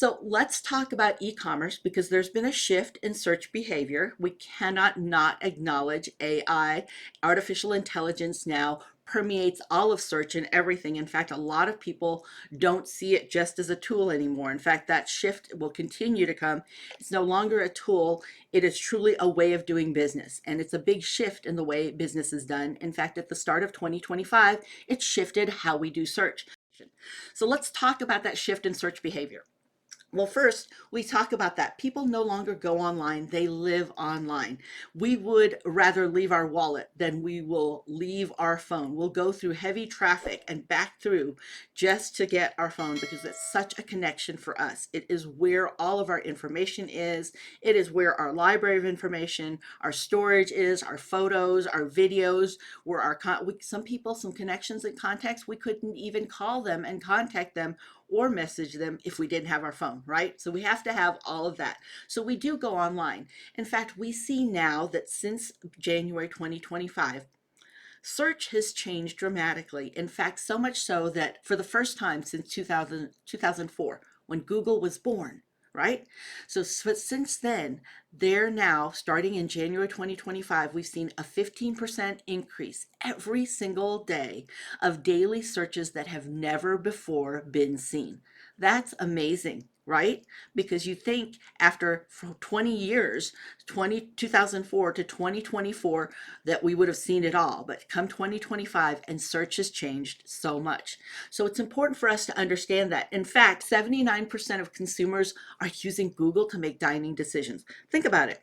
So let's talk about e-commerce because there's been a shift in search behavior. We cannot not acknowledge AI. Artificial intelligence now permeates all of search and everything. In fact, a lot of people don't see it just as a tool anymore. In fact, that shift will continue to come. It's no longer a tool. It is truly a way of doing business. And it's a big shift in the way business is done. In fact, at the start of 2025, it shifted how we do search. So let's talk about that shift in search behavior. Well, first, we talk about that. People no longer go online, they live online. We would rather leave our wallet than we will leave our phone. We'll go through heavy traffic and back through just to get our phone because it's such a connection for us. It is where all of our information is. It is where our library of information, our storage is, our photos, our videos, where some people, some connections and contacts, we couldn't even call them and contact them or message them if we didn't have our phone, right? So we have to have all of that. So we do go online. In fact, we see now that since January 2025, search has changed dramatically. In fact, so much so that for the first time since 2004, when Google was born, right? So since then, they're now starting in January 2025, we've seen a 15% increase every single day of daily searches that have never before been seen. That's amazing, right? Because you think after 20 years, 2004 to 2024, that we would have seen it all. But come 2025 and search has changed so much. So it's important for us to understand that. In fact, 79% of consumers are using Google to make dining decisions. Think about it.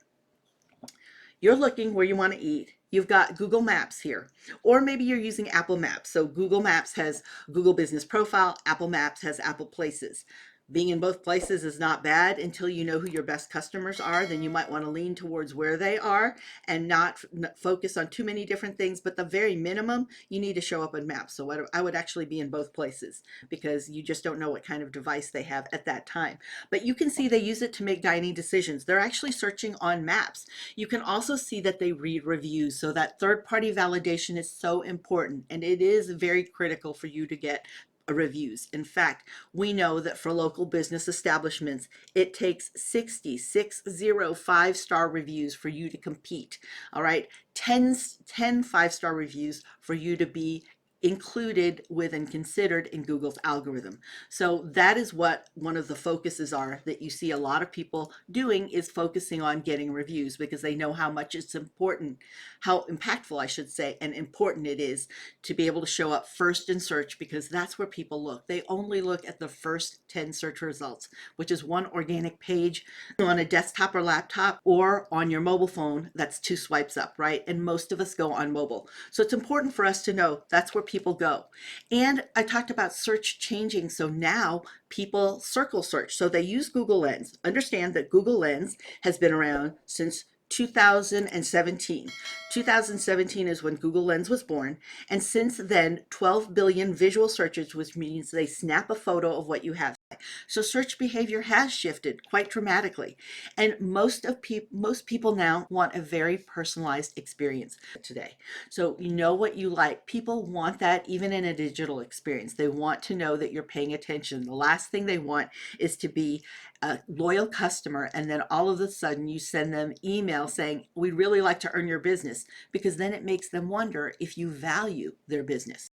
You're looking where you want to eat. You've got Google Maps here, or maybe you're using Apple Maps. So Google Maps has Google Business Profile, Apple Maps has Apple Places. Being in both places is not bad until you know who your best customers are. Then you might want to lean towards where they are and not focus on too many different things. But the very minimum, you need to show up on Maps. So I would actually be in both places because you just don't know what kind of device they have at that time. But you can see they use it to make dining decisions. They're actually searching on Maps. You can also see that they read reviews. So that third-party validation is so important, and it is very critical for you to get reviews. In fact, we know that for local business establishments, it takes 60 5-star reviews for you to compete. All right, 10 5-star reviews for you to be included with and considered in Google's algorithm. So that is what one of the focuses are that you see a lot of people doing, is focusing on getting reviews because they know how much it's important, how impactful I should say, and important it is to be able to show up first in search, because that's where people look. They only look at the first 10 search results, which is one organic page on a desktop or laptop, or on your mobile phone. That's 2 swipes up, right? And most of us go on mobile. So it's important for us to know that's where people go. And I talked about search changing. So now people circle search. So they use Google Lens. Understand that Google Lens has been around since 2017. 2017 is when Google Lens was born. And since then, 12 billion visual searches, which means they snap a photo of what you have. So search behavior has shifted quite dramatically. And most people now want a very personalized experience today. So you know what you like. People want that even in a digital experience. They want to know that you're paying attention. The last thing they want is to be a loyal customer and then all of a sudden you send them email saying, we'd really like to earn your business, because then it makes them wonder if you value their business.